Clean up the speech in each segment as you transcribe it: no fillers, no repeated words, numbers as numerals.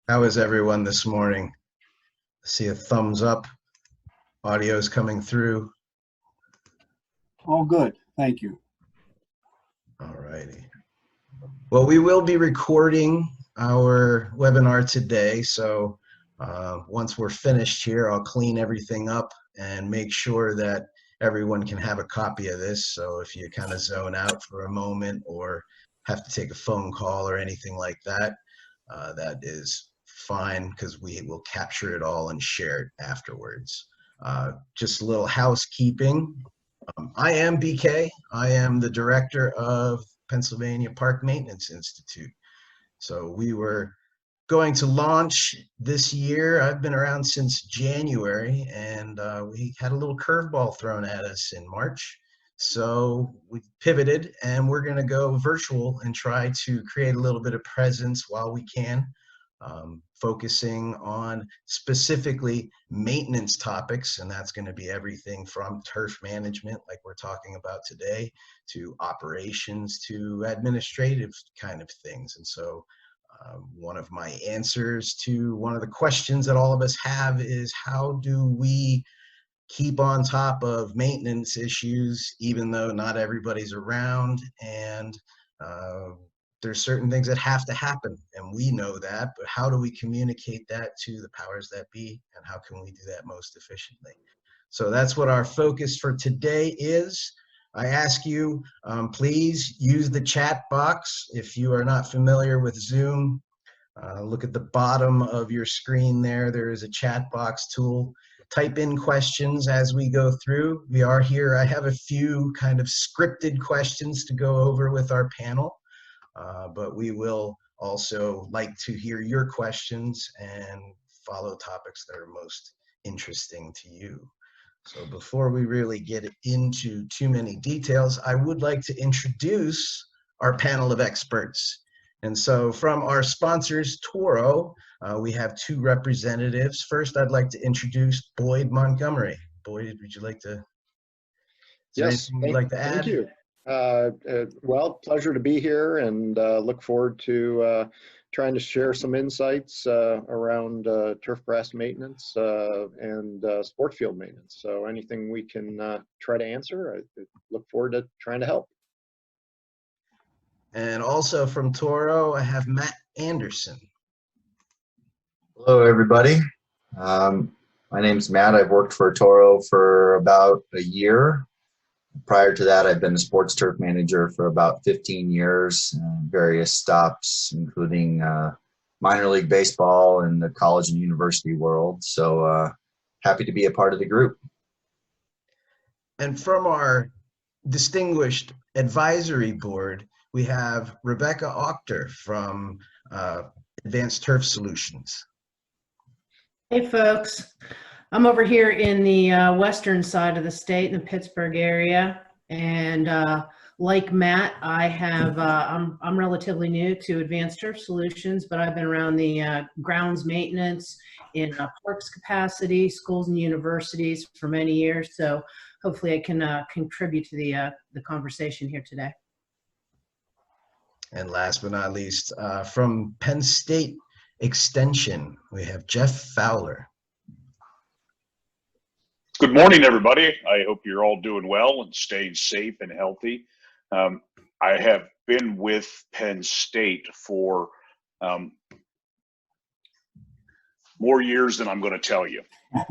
How is everyone this morning? I see a thumbs up. Audio's coming through. All good, thank you. All righty. Well, we will be recording our webinar today, so once we're finished here, I'll clean everything up and make sure that everyone can have a copy of this. So if you kind of zone out for a moment or have to take a phone call or anything like that, that is fine, because we will capture it all and share it afterwards. Just a little housekeeping. I am BK. I am the director of Pennsylvania Park Maintenance Institute. So we were going to launch this year. I've been around since January, and we had a little curveball thrown at us in March. So we pivoted, and we're going to go virtual and try to create a little bit of presence while we can, focusing on specifically maintenance topics, and that's going to be everything from turf management, like we're talking about today, to operations, to administrative kind of things. And so one of my answers to one of the questions that all of us have is, how do we keep on top of maintenance issues even though not everybody's around? And there's certain things that have to happen, and we know that, but how do we communicate that to the powers that be, and how can we do that most efficiently? So that's what our focus for today is. I ask you, please use the chat box. If you are not familiar with Zoom, look at the bottom of your screen there. There is a chat box tool. Type in questions as we go through. We are here. I have a few kind of scripted questions to go over with our panel, but we will also like to hear your questions and follow topics that are most interesting to you. So before we really get into too many details, I would like to introduce our panel of experts. And so from our sponsors, Toro, we have two representatives. First, I'd like to introduce Lloyd Montgomery. Lloyd, would you like to, Yes, you'd like to add? thank you. Well, pleasure to be here, and look forward to trying to share some insights around turf grass maintenance and sport field maintenance. So anything we can try to answer, I look forward to trying to help. And also from Toro, I have Matt Anderson. Hello, everybody. My name's Matt. I've worked for Toro for about a year. Prior to that, I've been a sports turf manager for about 15 years, various stops, including minor league baseball and the college and university world. So happy to be a part of the group. And from our distinguished advisory board, we have Rebecca Auchter from Advanced Turf Solutions. Hey folks, I'm over here in the western side of the state, in the Pittsburgh area, and like Matt, I have I'm relatively new to Advanced Turf Solutions, but I've been around the grounds maintenance in parks capacity, schools and universities for many years. So hopefully I can contribute to the conversation here today. And last but not least, from Penn State Extension, we have Jeff Fowler. Good morning, everybody. I hope you're all doing well and staying safe and healthy. I have been with Penn State for more years than I'm going to tell you. Hey,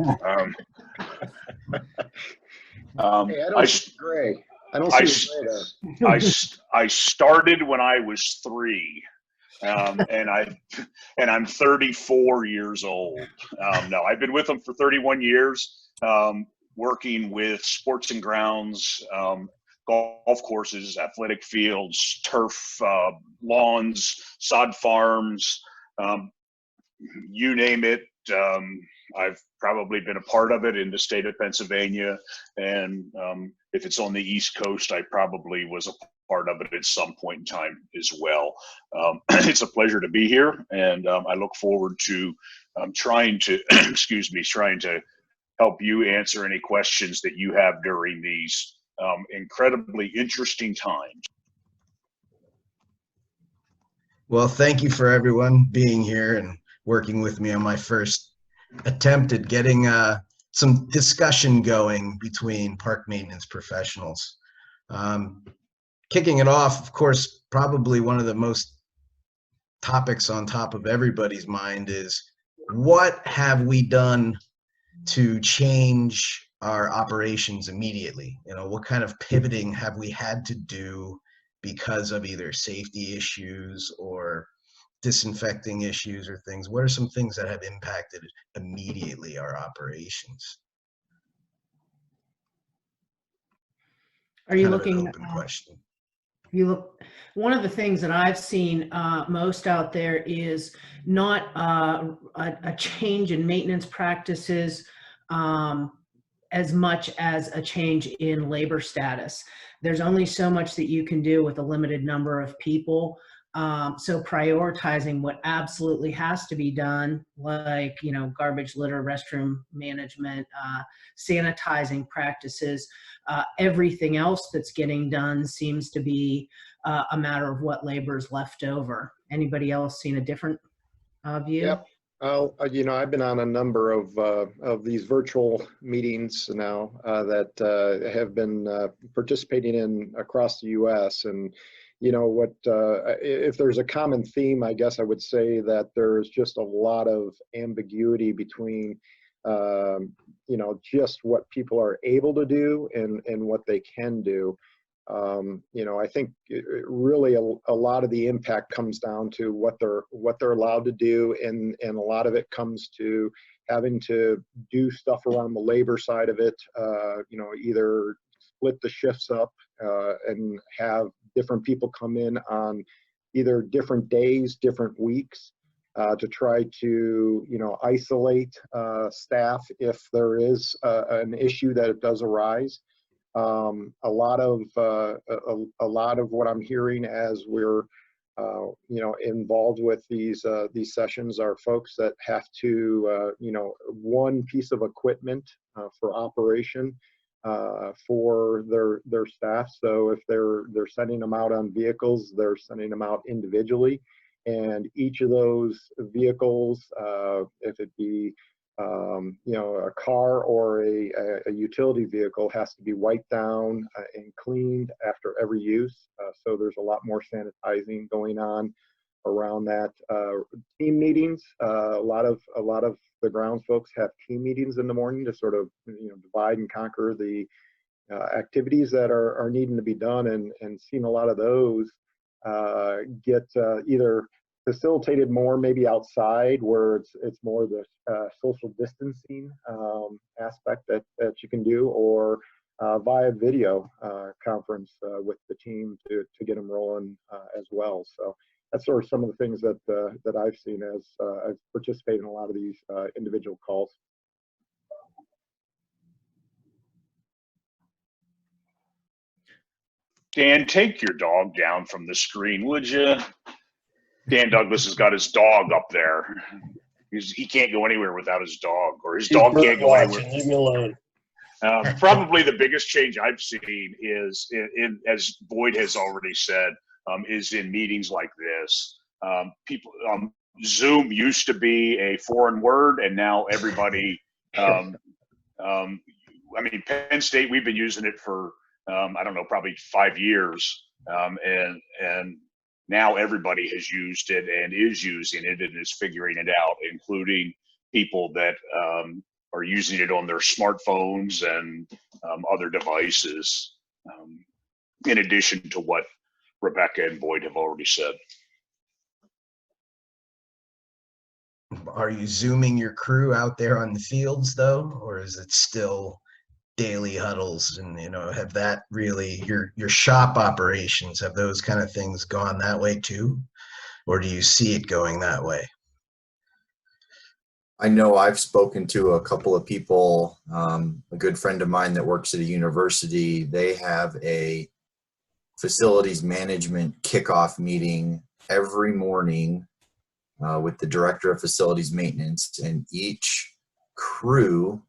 I don't see gray. I don't see gray there. I started when I was 3. and I'm 34 years old. No, I've been with them for 31 years, working with sports and grounds, golf courses, athletic fields, turf, lawns, sod farms, you name it. I've probably been a part of it in the state of Pennsylvania, and if it's on the East Coast, I probably was a part of it at some point in time as well. It's a pleasure to be here, and I look forward to trying to, trying to help you answer any questions that you have during these incredibly interesting times. Well, thank you for everyone being here, and working with me on my first attempt at getting some discussion going between park maintenance professionals. Kicking it off, of course, probably one of the most topics on top of everybody's mind is, what have we done to change our operations immediately? You know, what kind of pivoting have we had to do because of either safety issues or disinfecting issues or things? What are some things that have impacted immediately our operations? Are you Kind of an looking? open question. You look. One of the things that I've seen most out there is not a change in maintenance practices as much as a change in labor status. There's only so much that you can do with a limited number of people. So prioritizing what absolutely has to be done, like, you know, garbage, litter, restroom management, sanitizing practices, everything else that's getting done seems to be a matter of what labor is left over. Anybody else seen a different view? Yep. You know, I've been on a number of these virtual meetings now that have been participating in across the U.S. And, you know, what if there's a common theme, I guess I would say that there's just a lot of ambiguity between, you know, just what people are able to do and what they can do. You know, I think really a lot of the impact comes down to what they're allowed to do, and a lot of it comes to having to do stuff around the labor side of it. You know, either split the shifts up and have different people come in on either different days, different weeks, to try to, you know, isolate staff if there is an issue that it does arise. A lot of what I'm hearing as we're you know, involved with these sessions are folks that have to you know, one piece of equipment for operation for their staff. So if they're sending them out on vehicles, they're sending them out individually, and each of those vehicles, if it be you know, a car or a utility vehicle, has to be wiped down and cleaned after every use. So there's a lot more sanitizing going on around that. Team meetings, a lot of the grounds folks have team meetings in the morning to sort of, you know, divide and conquer the activities that are needing to be done, and seeing a lot of those get either facilitated more maybe outside, where it's more the social distancing aspect that you can do, or via video conference with the team to get them rolling as well. So that's sort of some of the things that I've seen as I've participated in a lot of these individual calls. Dan, take your dog down from the screen, would you? Dan Douglas has got his dog up there. He can't go anywhere without his dog, or his dog can't go anywhere. Leave me alone. Probably the biggest change I've seen is, as Boyd has already said, is in meetings like this. People, Zoom used to be a foreign word, and now everybody. I mean, Penn State, we've been using it for I don't know, probably 5 years, and now everybody has used it and is using it and is figuring it out, including people that are using it on their smartphones and other devices, in addition to what Rebecca and Boyd have already said. Are you Zooming your crew out there on the fields though, or is it still daily huddles? And, you know, have that really, your shop operations, have those kind of things gone that way too, or do you see it going that way? I know I've spoken to a couple of people, a good friend of mine that works at a university. They have a facilities management kickoff meeting every morning with the director of facilities maintenance, and each crew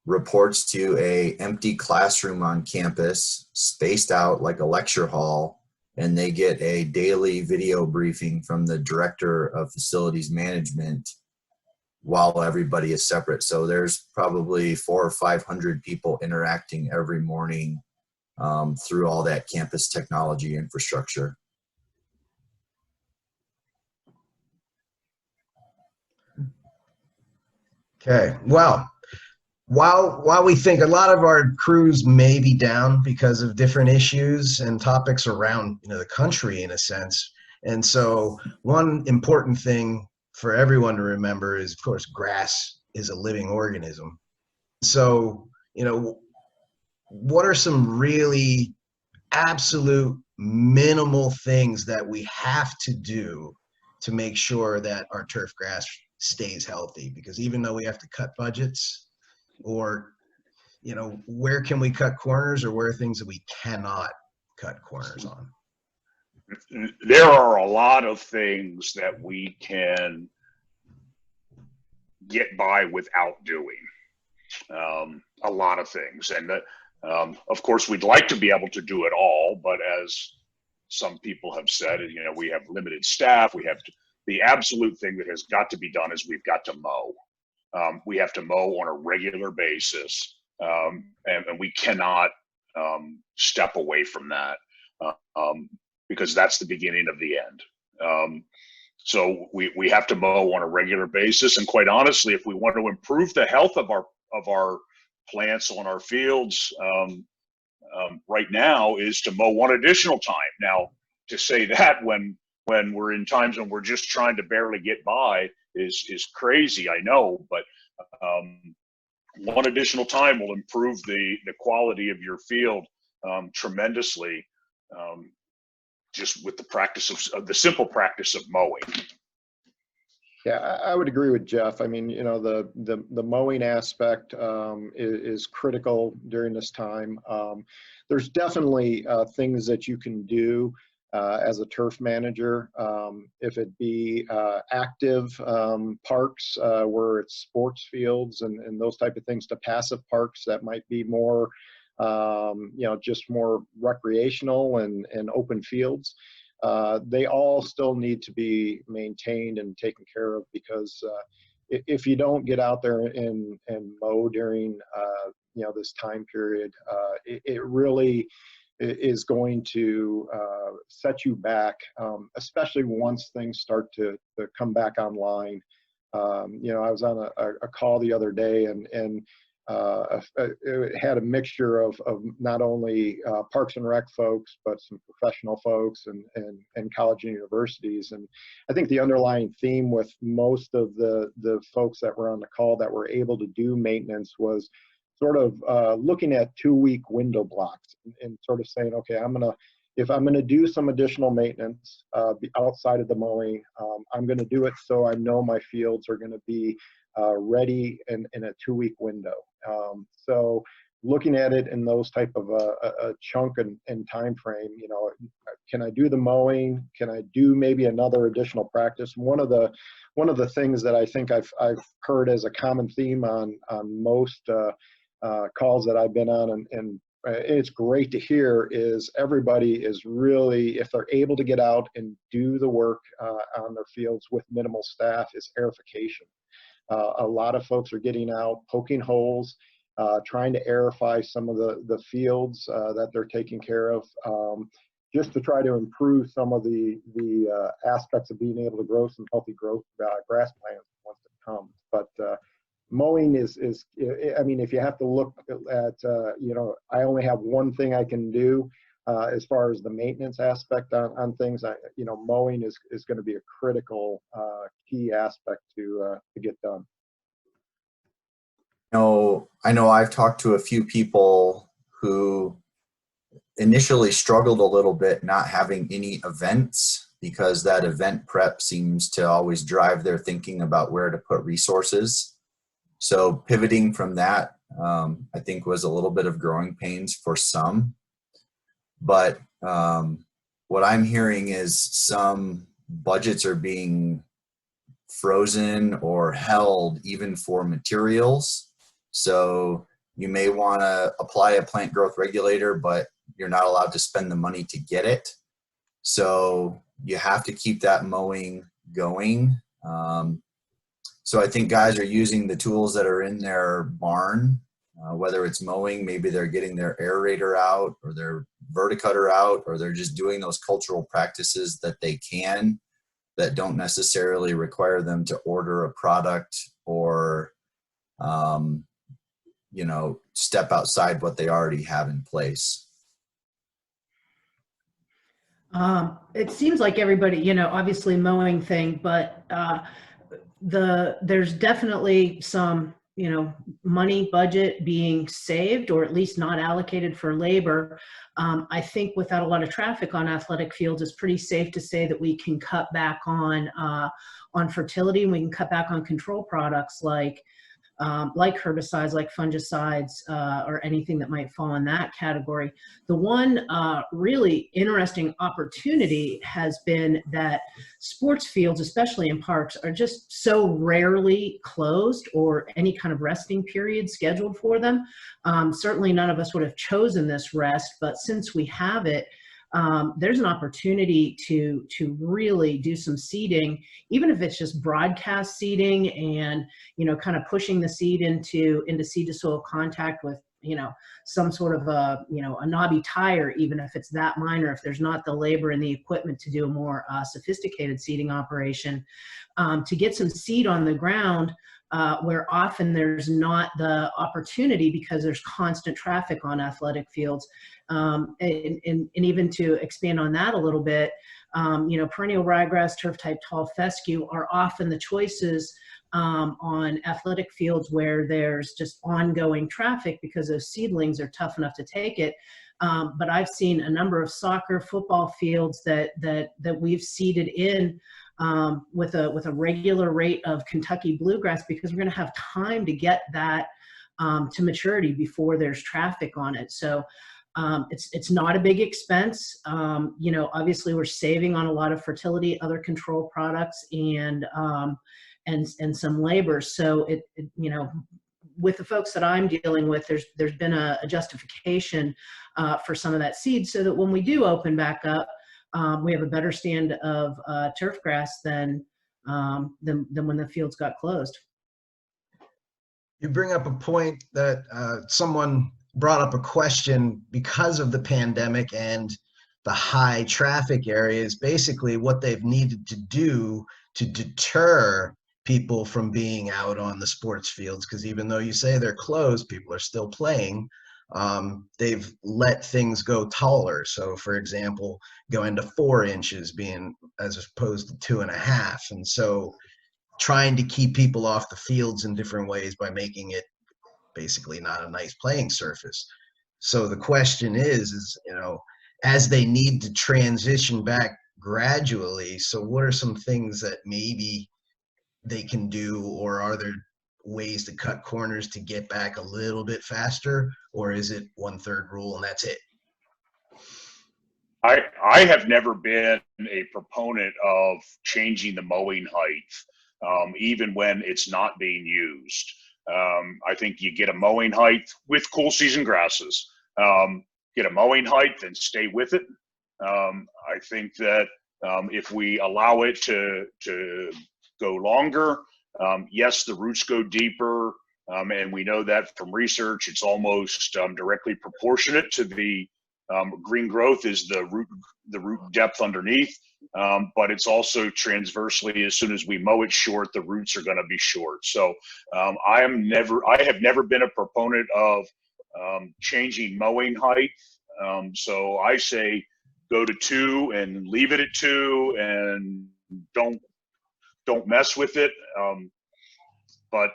reports to a empty classroom on campus, spaced out like a lecture hall, and they get a daily video briefing from the director of facilities management while everybody is separate. So there's probably 400 or 500 people interacting every morning through all that campus technology infrastructure. Okay, well, while we think a lot of our crews may be down because of different issues and topics around the country in a sense, and so one important thing for everyone to remember is, of course, grass is a living organism. So what are some really absolute minimal things that we have to do to make sure that our turf grass stays healthy? Because even though we have to cut budgets, or where can we cut corners, or where are things that we cannot cut corners on? There are a lot of things that we can get by without doing. A lot of things, and of course we'd like to be able to do it all, but as some people have said, we have limited staff. We have to, the absolute thing that has got to be done is we've got to mow. We have to mow on a regular basis, and we cannot step away from that, because that's the beginning of the end. So we have to mow on a regular basis, and quite honestly, if we want to improve the health of our plants on our fields right now, is to mow one additional time. Now, to say that when we're in times when we're just trying to barely get by is crazy, I know, but one additional time will improve the quality of your field tremendously, just with the practice of the simple practice of mowing. Yeah, I would agree with Jeff. I mean, the mowing aspect is critical during this time. There's definitely things that you can do as a turf manager, if it be active parks where it's sports fields and those type of things, to passive parks that might be more, just more recreational and open fields. They all still need to be maintained and taken care of, because if you don't get out there and mow during this time period, it really is going to set you back, especially once things start to come back online. I was on a call the other day, and it had a mixture of not only Parks and Rec folks, but some professional folks and college and universities. And I think the underlying theme with most of the folks that were on the call that were able to do maintenance was sort of looking at 2-week window blocks and sort of saying, okay, if I'm gonna do some additional maintenance outside of the mowing, I'm gonna do it so I know my fields are gonna be ready in a 2-week window. So looking at it in those type of a chunk and time frame, can I do the mowing? Can I do maybe another additional practice? One of the things that I think I've heard as a common theme on most calls that I've been on, and it's great to hear, is everybody is really, if they're able to get out and do the work on their fields with minimal staff, is aerification. A lot of folks are getting out, poking holes, trying to aerify some of the fields that they're taking care of, just to try to improve some of the aspects of being able to grow some healthy growth grass plants once it comes. But mowing is, I mean, if you have to look at, I only have one thing I can do as far as the maintenance aspect on things. Mowing is going to be a critical key aspect to get done. I know I've talked to a few people who initially struggled a little bit not having any events, because that event prep seems to always drive their thinking about where to put resources. So pivoting from that, I think, was a little bit of growing pains for some. But what I'm hearing is some budgets are being frozen or held even for materials. So you may want to apply a plant growth regulator, but you're not allowed to spend the money to get it. So you have to keep that mowing going. So I think guys are using the tools that are in their barn, whether it's mowing, maybe they're getting their aerator out or their verticutter out, or they're just doing those cultural practices that they can, that don't necessarily require them to order a product or, you know, step outside what they already have in place. It seems like everybody, you know, obviously mowing thing, but there's definitely some, you know, money budget being saved or at least not allocated for labor. I think without a lot of traffic on athletic fields, it's pretty safe to say that we can cut back on fertility, and we can cut back on control products like herbicides, like fungicides, or anything that might fall in that category. The one really interesting opportunity has been that sports fields, especially in parks, are just so rarely closed or any kind of resting period scheduled for them. Certainly none of us would have chosen this rest, but since we have it, there's an opportunity to really do some seeding, even if it's just broadcast seeding and, you know, kind of pushing the seed into seed to soil contact with, you know, some sort of a, you know, a knobby tire, even if it's that minor, if there's not the labor and the equipment to do a more sophisticated seeding operation, to get some seed on the ground. Where often there's not the opportunity because there's constant traffic on athletic fields. And even to expand on that a little bit, you know, perennial ryegrass, turf type tall fescue are often the choices on athletic fields where there's just ongoing traffic because those seedlings are tough enough to take it. But I've seen a number of soccer, football fields that we've seeded in with a regular rate of Kentucky bluegrass, because we're going to have time to get that to maturity before there's traffic on it. So it's not a big expense. You know, obviously we're saving on a lot of fertility, other control products, and some labor. So it you know, with the folks that I'm dealing with, there's been a justification for some of that seed, so that when we do open back up, we have a better stand of turf grass than when the fields got closed. You bring up a point that someone brought up a question because of the pandemic and the high traffic areas, basically what they've needed to do to deter people from being out on the sports fields, because even though you say they're closed, people are still playing. They've let things go taller. So for example, going to 4 inches being as opposed to 2.5. And so trying to keep people off the fields in different ways by making it basically not a nice playing surface. So the question is, you know, as they need to transition back gradually, so what are some things that maybe they can do, or are there ways to cut corners to get back a little bit faster, or is it 1/3 rule and that's it? I have never been a proponent of changing the mowing height, even when it's not being used. I think you get a mowing height with cool season grasses. Get a mowing height and stay with it. I think that if we allow it to go longer, yes, the roots go deeper, and we know that from research. It's almost directly proportionate to the green growth is the root depth underneath, but it's also transversely, as soon as we mow it short, the roots are going to be short. So I have never been a proponent of changing mowing height. So I say go to 2 and leave it at 2 and don't mess with it. But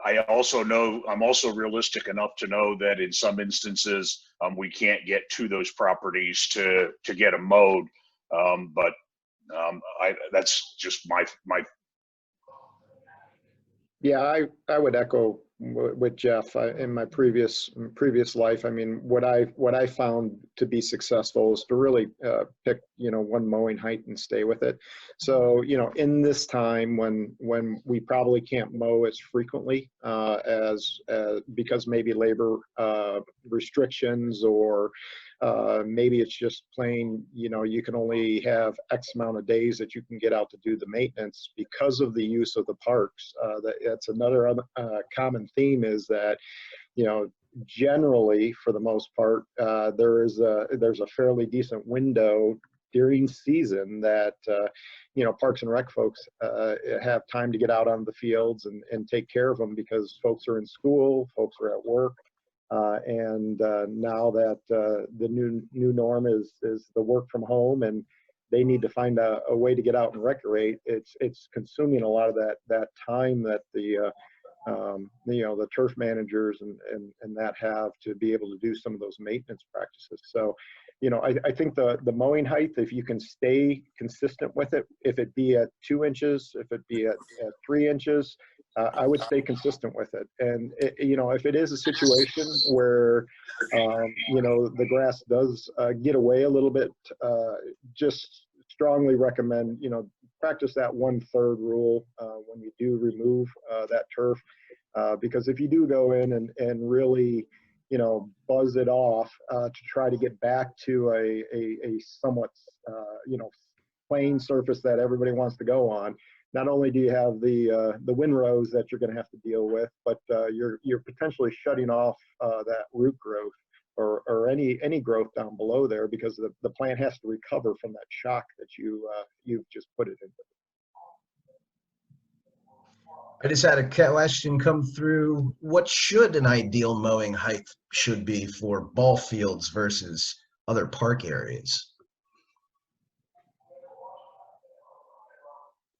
I also know, I'm also realistic enough to know that in some instances we can't get to those properties to get them mowed. But that's just my. Yeah, I would echo with Jeff in my previous life. I mean, what I found to be successful is to really pick, one mowing height and stay with it. So, in this time when we probably can't mow as frequently as because maybe labor restrictions, or maybe it's just plain, you can only have X amount of days that you can get out to do the maintenance because of the use of the parks. That's another common theme, is that, generally, for the most part, there's a fairly decent window during season that, Parks and Rec folks have time to get out on the fields and take care of them, because folks are in school, folks are at work. And now that the new norm is the work from home, and they need to find a way to get out and recreate, it's consuming a lot of that time that the turf managers and that have to be able to do some of those maintenance practices. So, I think the mowing height, if you can stay consistent with it, if it be at 2 inches, if it be at 3 inches, I would stay consistent with it. And, if it is a situation where, the grass does get away a little bit, just strongly recommend, practice that 1/3 rule when you do remove that turf. Because if you do go in and really, buzz it off to try to get back to a somewhat, plain surface that everybody wants to go on, not only do you have the windrows that you're going to have to deal with, but you're potentially shutting off that root growth or any growth down below there, because the plant has to recover from that shock that you've just put it into. I just had a question come through. What should an ideal mowing height should be for ball fields versus other park areas?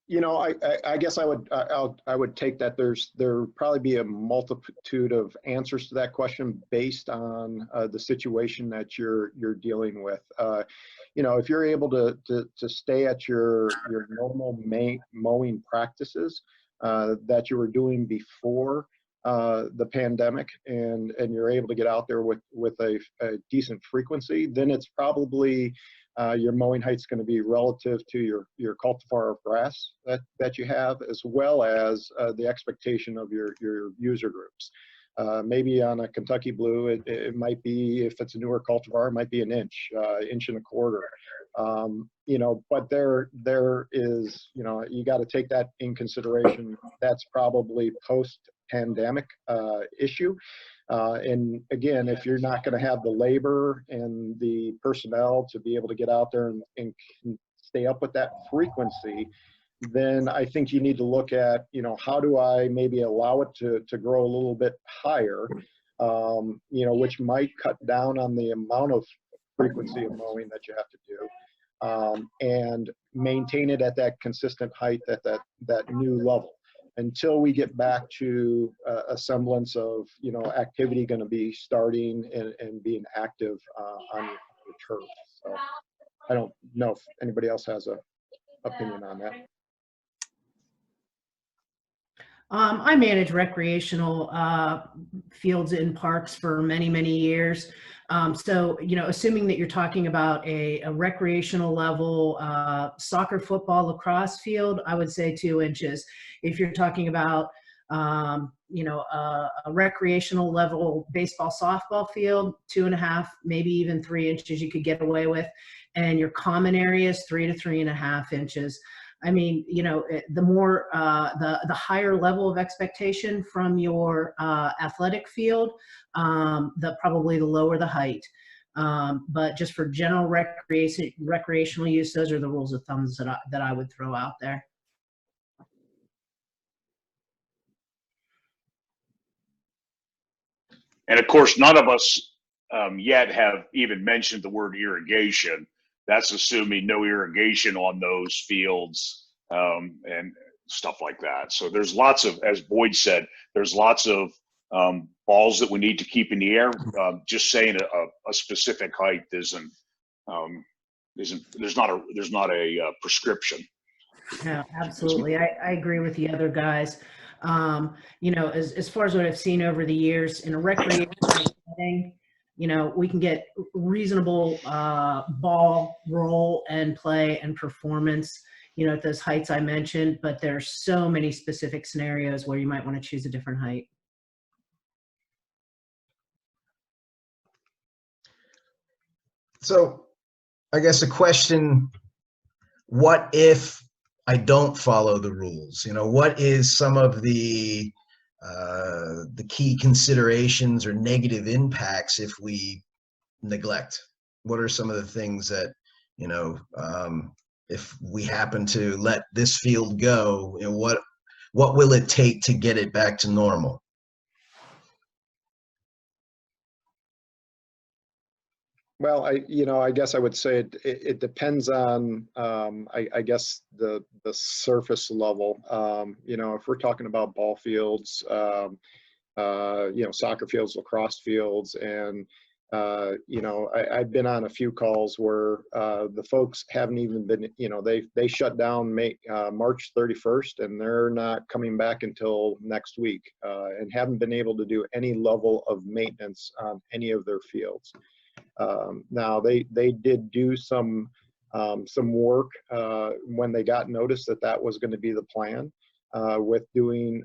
I guess I would take that there probably be a multitude of answers to that question based on the situation that you're dealing with. If you're able to stay at your normal mowing practices that you were doing before the pandemic, and you're able to get out there with a decent frequency, then it's probably your mowing height's going to be relative to your cultivar of grass that you have, as well as the expectation of your user groups. Maybe on a Kentucky Blue, it might be, if it's a newer cultivar, it might be an inch, 1.25 inches. But there is, you got to take that in consideration. That's probably post-pandemic issue. And again, if you're not going to have the labor and the personnel to be able to get out there and stay up with that frequency, then I think you need to look at, how do I maybe allow it to grow a little bit higher, which might cut down on the amount of frequency of mowing that you have to do, and maintain it at that consistent height at that new level, until we get back to a semblance of, activity going to be starting and being active on the turf. So I don't know if anybody else has an opinion on that. I manage recreational fields in parks for many, many years. So, assuming that you're talking about a recreational level soccer, football, lacrosse field, I would say 2 inches. If you're talking about, a recreational level baseball, softball field, 2.5, maybe even 3 inches you could get away with. And your common areas, 3 to 3.5 inches. I mean, the more, the higher level of expectation from your athletic field, probably the lower the height. But just for general recreational use, those are the rules of thumbs that I would throw out there. And of course, none of us yet have even mentioned the word irrigation. That's assuming no irrigation on those fields and stuff like that. So there's lots of, as Boyd said, there's lots of balls that we need to keep in the air. Just saying a specific height isn't there's not a prescription. Yeah, absolutely. I agree with the other guys. You know, as far as what I've seen over the years in a recreational setting, you know, we can get reasonable ball roll and play and performance, you know, at those heights I mentioned, but there's so many specific scenarios where you might want to choose a different height. So I guess a question, what if I don't follow the rules? You know, what is some of the key considerations or negative impacts if we neglect? What are some of the things that, you know, if we happen to let this field go, you know, what will it take to get it back to normal? Well, I guess I would say it depends on, I guess the surface level. You know, if we're talking about ball fields, you know, soccer fields, lacrosse fields, and you know, I've been on a few calls where the folks haven't even been, you know, they shut down March 31st, and they're not coming back until next week, and haven't been able to do any level of maintenance on any of their fields. Now they did do some work when they got notice that that was going to be the plan, with doing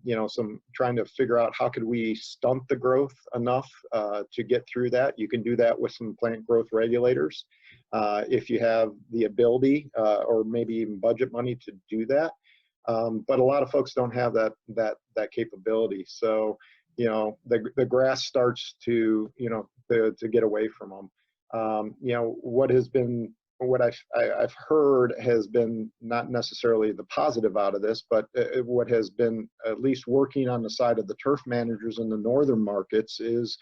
you know, trying to figure out how could we stunt the growth enough to get through that. You can do that with some plant growth regulators if you have the ability or maybe even budget money to do that. But a lot of folks don't have that capability. So, you know, the grass starts to, you know, to get away from them. You know, what I've heard has been not necessarily the positive out of this, but what has been at least working on the side of the turf managers in the northern markets is,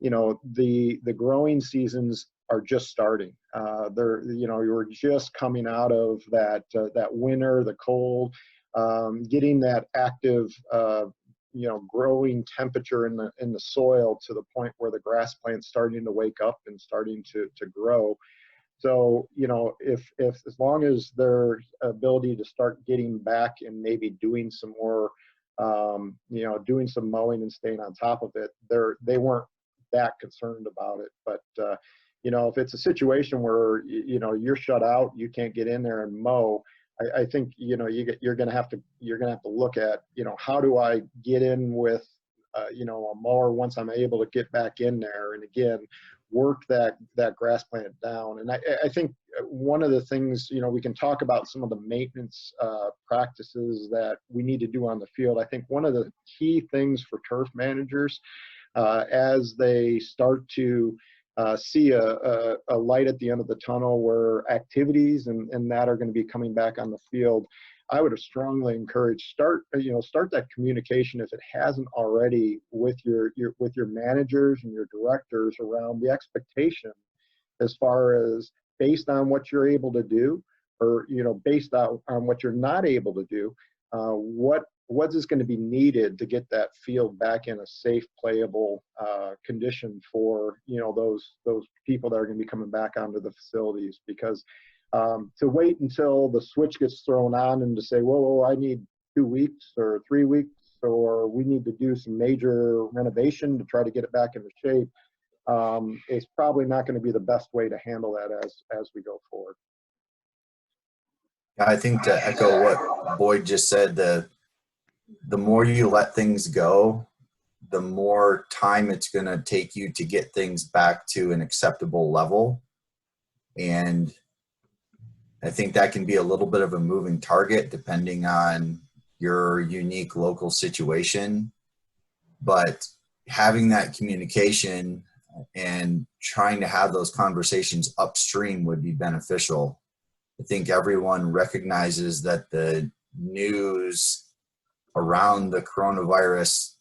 you know, the growing seasons are just starting. You know, you're just coming out of that winter, the cold, getting that active you know, growing temperature in the soil to the point where the grass plant's starting to wake up and starting to grow. So, you know, if as long as their ability to start getting back and maybe doing some more, you know, doing some mowing and staying on top of it, they weren't that concerned about it. But you know, if it's a situation where you know, you're shut out, you can't get in there and mow, I think, you know, you're going to have to look at, you know, how do I get in with, you know, a mower once I'm able to get back in there, and again, work that grass plant down. And I think one of the things, you know, we can talk about some of the maintenance practices that we need to do on the field. I think one of the key things for turf managers as they start to see a light at the end of the tunnel where activities and that are going to be coming back on the field, I would have strongly encouraged start that communication, if it hasn't already, with your managers and your directors around the expectation as far as based on what you're able to do, or, you know, based on what you're not able to do, what is going to be needed to get that field back in a safe, playable condition for, you know, those people that are going to be coming back onto the facilities. Because to wait until the switch gets thrown on and to say, whoa, I need 2 weeks or 3 weeks, or we need to do some major renovation to try to get it back into shape, is probably not going to be the best way to handle that as we go forward. I think, to echo what Boyd just said, the more you let things go, the more time it's going to take you to get things back to an acceptable level. And I think that can be a little bit of a moving target depending on your unique local situation. But having that communication and trying to have those conversations upstream would be beneficial. I think everyone recognizes that the news around the coronavirus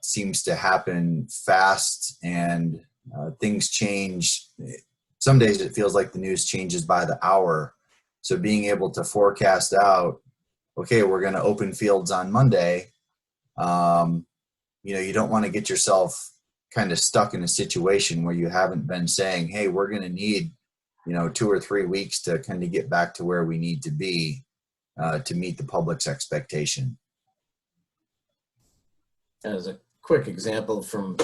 seems to happen fast, and things change. Some days it feels like the news changes by the hour. So being able to forecast out, okay, we're going to open fields on Monday. You know, you don't want to get yourself kind of stuck in a situation where you haven't been saying, hey, we're going to need, you know, 2 or 3 weeks to kind of get back to where we need to be to meet the public's expectation. as a quick example from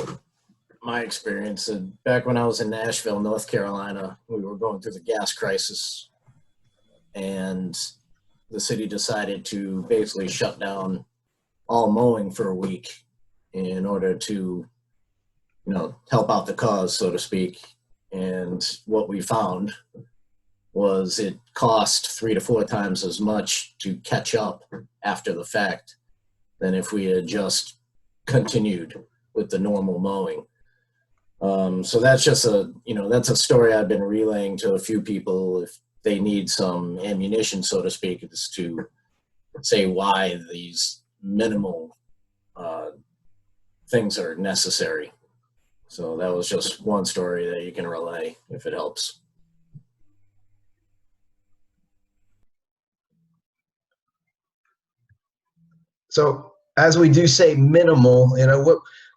my experience, back when I was in Nashville, North Carolina, we were going through the gas crisis, and the city decided to basically shut down all mowing for a week in order to, help out the cause, so to speak. And what we found was it cost 3 to 4 times as much to catch up after the fact than if we had just continued with the normal mowing. So that's just that's a story I've been relaying to a few people if they need some ammunition, so to speak, is to say why these minimal things are necessary. So that was just one story that you can relay if it helps. So as we do say minimal,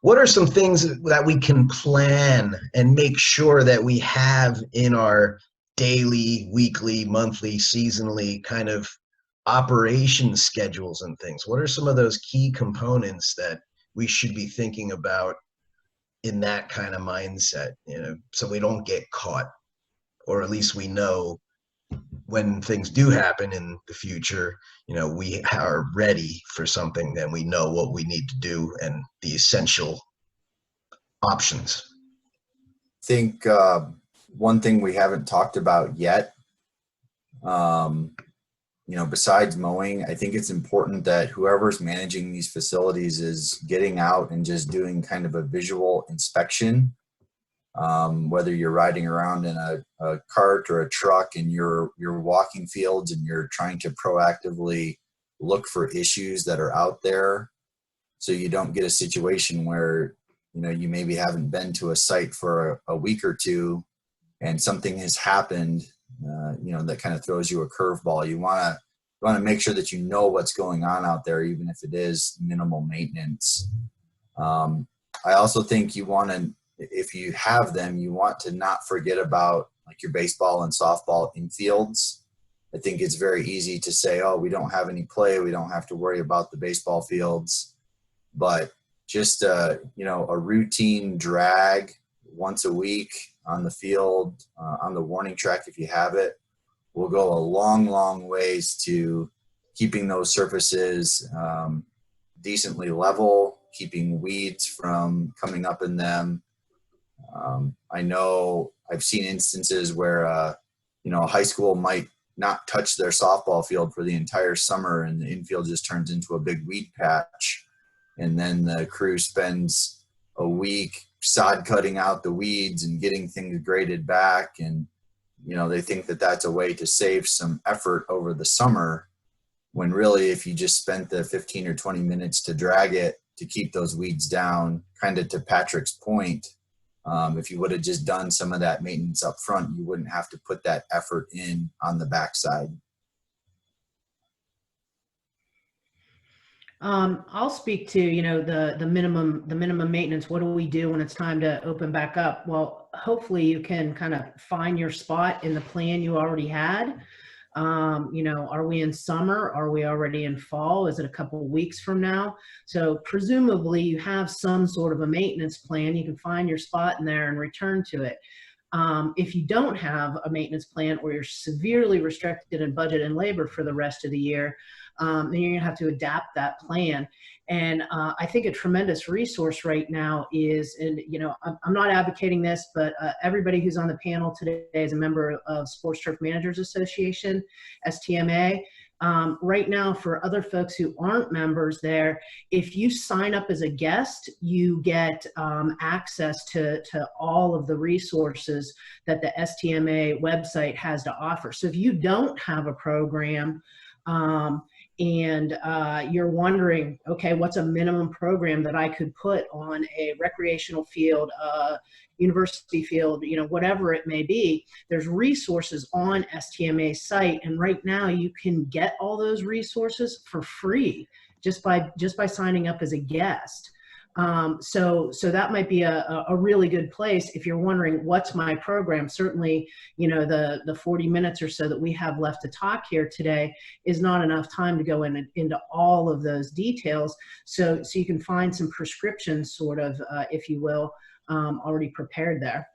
what are some things that we can plan and make sure that we have in our daily, weekly, monthly, seasonally kind of operation schedules and things? What are some of those key components that we should be thinking about in that kind of mindset, so we don't get caught, or at least we know when things do happen in the future, we are ready for something, then we know what we need to do and the essential options. I think one thing we haven't talked about yet, besides mowing, I think it's important that whoever's managing these facilities is getting out and just doing kind of a visual inspection. Whether you're riding around in a cart or a truck and you're walking fields and you're trying to proactively look for issues that are out there, so you don't get a situation where you maybe haven't been to a site for a week or two and something has happened that kind of throws you a curveball. You want to make sure that you know what's going on out there, even if it is minimal maintenance. I also think if you have them, you want to not forget about like your baseball and softball infields. I think it's very easy to say, oh, we don't have any play, we don't have to worry about the baseball fields. But just a routine drag once a week on the field, on the warning track if you have it, will go a long ways to keeping those surfaces decently level, keeping weeds from coming up in them. I know I've seen instances where a high school might not touch their softball field for the entire summer and the infield just turns into a big weed patch. And then the crew spends a week sod cutting out the weeds and getting things graded back. And, they think that that's a way to save some effort over the summer, when really if you just spent the 15 or 20 minutes to drag it to keep those weeds down, kind of to Patrick's point, if you would have just done some of that maintenance up front, you wouldn't have to put that effort in on the backside. I'll speak to, the minimum maintenance. What do we do when it's time to open back up? Well, hopefully you can kind of find your spot in the plan you already had. Are we in summer? Are we already in fall? Is it a couple of weeks from now? So presumably you have some sort of a maintenance plan. You can find your spot in there and return to it. If you don't have a maintenance plan, or you're severely restricted in budget and labor for the rest of the year, then you're going to have to adapt that plan. And I think a tremendous resource right now is, and I'm not advocating this, but everybody who's on the panel today is a member of Sports Turf Managers Association, STMA. Right now, for other folks who aren't members there, if you sign up as a guest, you get access to all of the resources that the STMA website has to offer. So if you don't have a program, and you're wondering, okay, what's a minimum program that I could put on a recreational field, university field, whatever it may be, there's resources on STMA's site. And right now you can get all those resources for free just by signing up as a guest. So that might be a really good place if you're wondering what's my program. Certainly, the 40 minutes or so that we have left to talk here today is not enough time to go into all of those details. So you can find some prescriptions, sort of, if you will, already prepared there.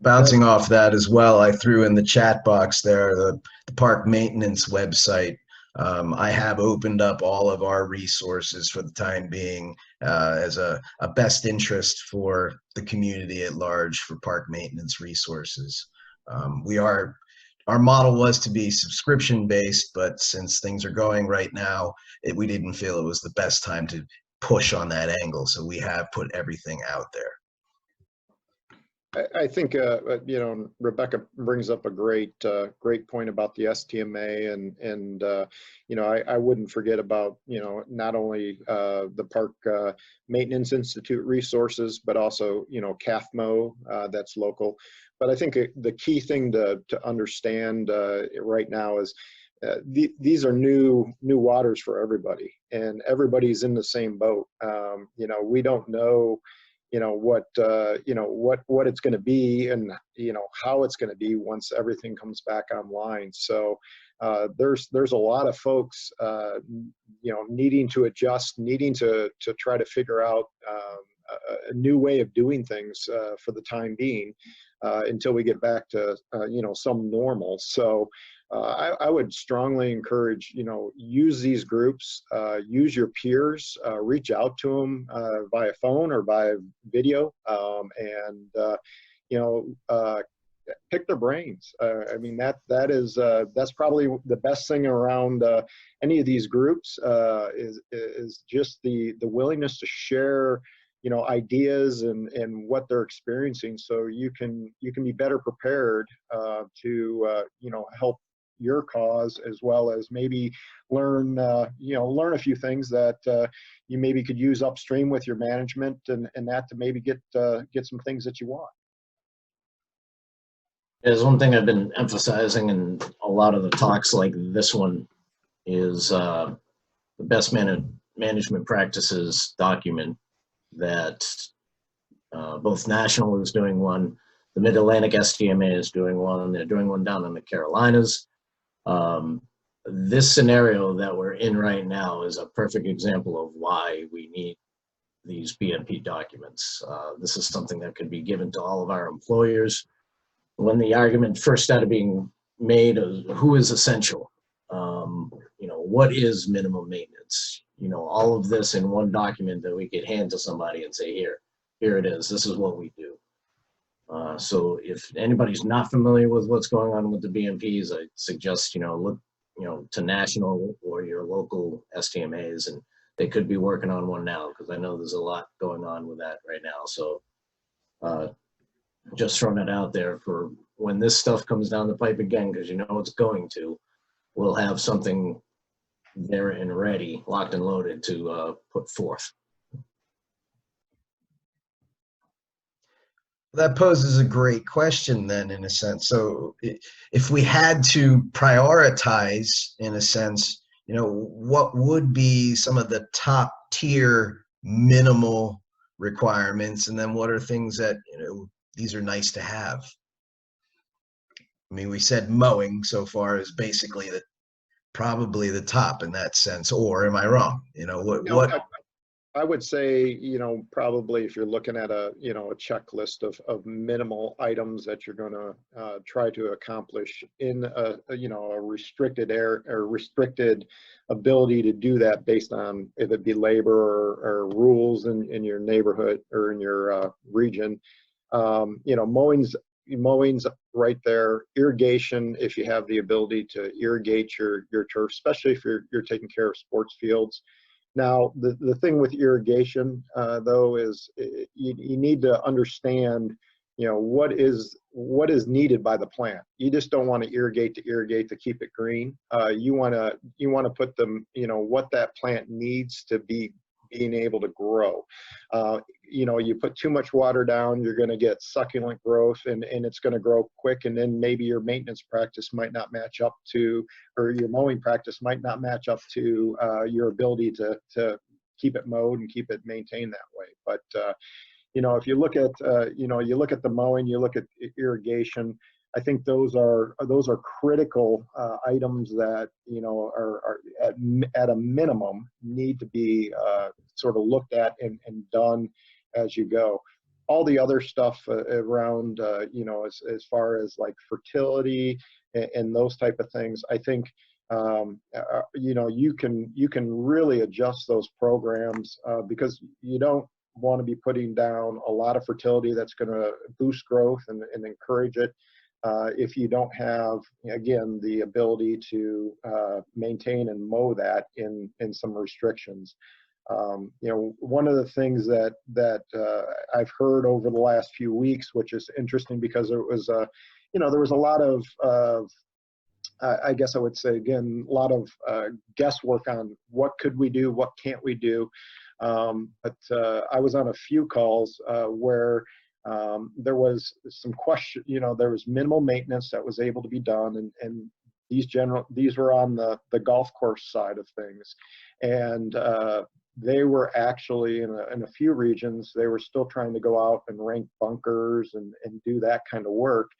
Bouncing off that as well, I threw in the chat box there the park maintenance website. I have opened up all of our resources for the time being as a best interest for the community at large for park maintenance resources. Our model was to be subscription based, but since things are going right now, we didn't feel it was the best time to push on that angle. So we have put everything out there. I think Rebecca brings up a great point about the STMA, and I wouldn't forget about not only the Park Maintenance Institute resources, but also CAFMO that's local. But I think the key thing to understand right now is these are new waters for everybody, and everybody's in the same boat. We don't know what it's going to be, and how it's going to be once everything comes back online. So there's a lot of folks needing to adjust, needing to try to figure out a new way of doing things for the time being until we get back to some normal. So I would strongly encourage, use these groups, use your peers, reach out to them via phone or via video, and pick their brains. I mean, that's probably the best thing around any of these groups is just the willingness to share ideas and what they're experiencing, so you can be better prepared to help your cause, as well as maybe learn a few things that you maybe could use upstream with your management, and that to maybe get some things that you want. There's one thing I've been emphasizing in a lot of the talks like this one is the best management practices document that both National is doing one, the Mid-Atlantic STMA is doing one, they're doing one down in the Carolinas. This scenario that we're in right now is a perfect example of why we need these BMP documents. This is something that could be given to all of our employers. When the argument first started being made of who is essential, what is minimum maintenance? All of this in one document that we could hand to somebody and say, here it is, this is what we do. So if anybody's not familiar with what's going on with the BMPs, I suggest, look, to National or your local STMAs, and they could be working on one now, because I know there's a lot going on with that right now. So just throwing it out there for when this stuff comes down the pipe again, because it's going to, we'll have something there and ready, locked and loaded to put forth. That poses a great question then, in a sense. So if we had to prioritize, in a sense, what would be some of the top tier minimal requirements, and then what are things that, these are nice to have? I mean, we said mowing so far is basically probably the top in that sense, or am I wrong? What? I would say, probably if you're looking at a checklist of minimal items that you're going to try to accomplish in a restricted area or restricted ability to do that based on if it be labor or rules in your neighborhood or in your region. Mowing's right there. Irrigation, if you have the ability to irrigate your turf, especially if you're taking care of sports fields. Now, the thing with irrigation, though, is you need to understand, what is needed by the plant. You just don't want to irrigate to keep it green. You want to put them, what that plant needs to be being able to grow. You put too much water down, you're going to get succulent growth, and it's going to grow quick, and then maybe your maintenance practice might not match up to, or your mowing practice might not match up to your ability to keep it mowed and keep it maintained that way. But if you look at you look at the mowing, you look at irrigation, I think those are critical items that are at a minimum need to be sort of looked at and done as you go. All the other stuff around as far as like fertility and those type of things, I think you can really adjust those programs because you don't want to be putting down a lot of fertility that's going to boost growth and encourage it if you don't have, again, the ability to maintain and mow that in some restrictions. One of the things that I've heard over the last few weeks, which is interesting because it was there was a lot of I guess I would say, again, a lot of guesswork on what could we do, what can't we do. But I was on a few calls where there was some question, there was minimal maintenance that was able to be done. And these were on the golf course side of things. And they were actually in a few regions, they were still trying to go out and rank bunkers and do that kind of work.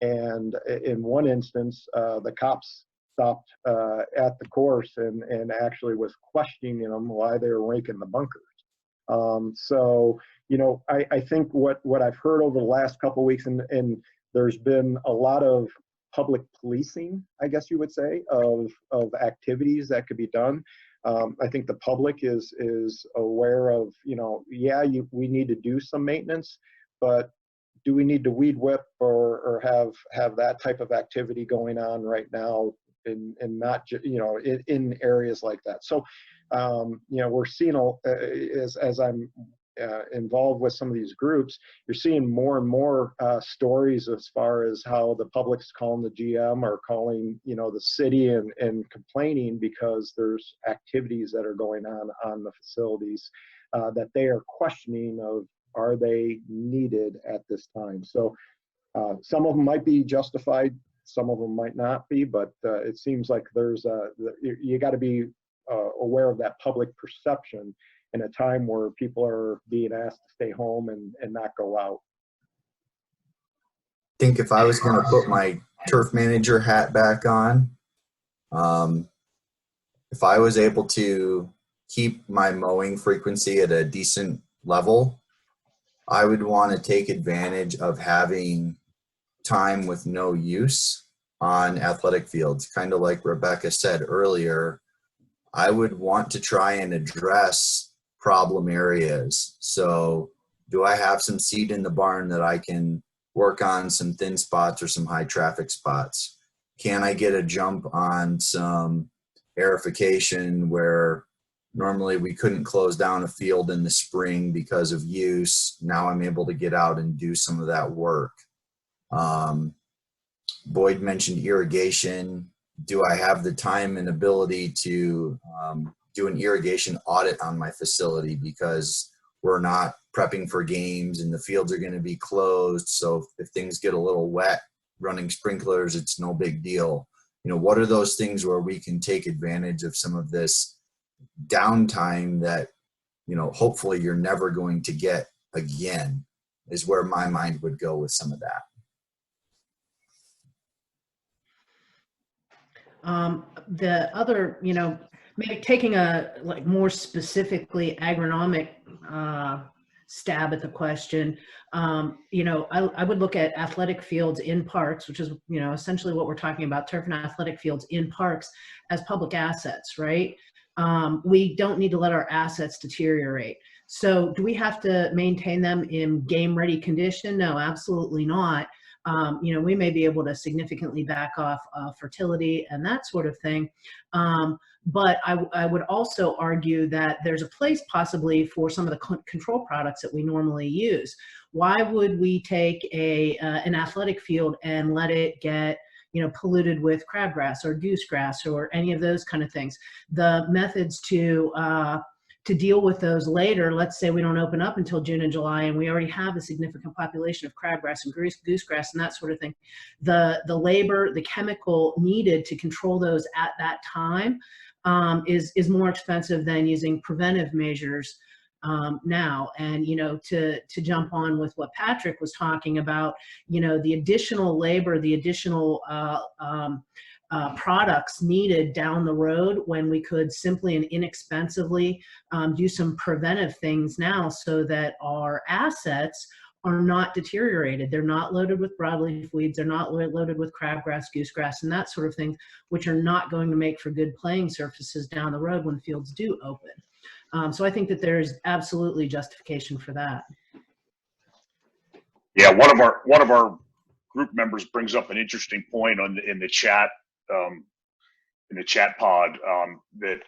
And in one instance, the cops stopped at the course and actually was questioning them why they were ranking the bunkers. So, I think what I've heard over the last couple of weeks, and there's been a lot of public policing, I guess you would say, of activities that could be done. I think the public is aware of, we need to do some maintenance, but do we need to weed whip or have that type of activity going on right now and not in areas like that? So we're seeing as I'm involved with some of these groups, you're seeing more and more stories as far as how the public's calling the GM or calling the city and complaining because there's activities that are going on the facilities that they are questioning of, are they needed at this time? So some of them might be justified, some of them might not be, but it seems like you got to be aware of that public perception in a time where people are being asked to stay home and not go out. I think if I was going to put my turf manager hat back on, if I was able to keep my mowing frequency at a decent level, I would want to take advantage of having time with no use on athletic fields. Kind of like Rebecca said earlier, I would want to try and address problem areas. So do I have some seed in the barn that I can work on some thin spots or some high traffic spots? Can I get a jump on some aerification where normally we couldn't close down a field in the spring because of use? Now I'm able to get out and do some of that work. Boyd mentioned irrigation. Do I have the time and ability to do an irrigation audit on my facility because we're not prepping for games and the fields are going to be closed? So if things get a little wet, running sprinklers, it's no big deal. What are those things where we can take advantage of some of this downtime that, hopefully you're never going to get again, is where my mind would go with some of that. The other, maybe taking a more specifically agronomic stab at the question, I would look at athletic fields in parks, which is, essentially what we're talking about, turf and athletic fields in parks as public assets, right? We don't need to let our assets deteriorate. So do we have to maintain them in game-ready condition? No, absolutely not. We may be able to significantly back off fertility and that sort of thing. But I would also argue that there's a place possibly for some of the control products that we normally use. Why would we take an athletic field and let it get polluted with crabgrass or goosegrass or any of those kind of things? The methods to deal with those later, let's say we don't open up until June and July and we already have a significant population of crabgrass and goosegrass and that sort of thing. The labor, the chemical needed to control those at that time is more expensive than using preventive measures now. And, to jump on with what Patrick was talking about, the additional labor, the additional products needed down the road, when we could simply and inexpensively do some preventive things now, so that our assets are not deteriorated. They're not loaded with broadleaf weeds. They're not loaded with crabgrass, goosegrass, and that sort of thing, which are not going to make for good playing surfaces down the road when fields do open. So I think that there's absolutely justification for that. Yeah, one of our group members brings up an interesting point in the chat pod, that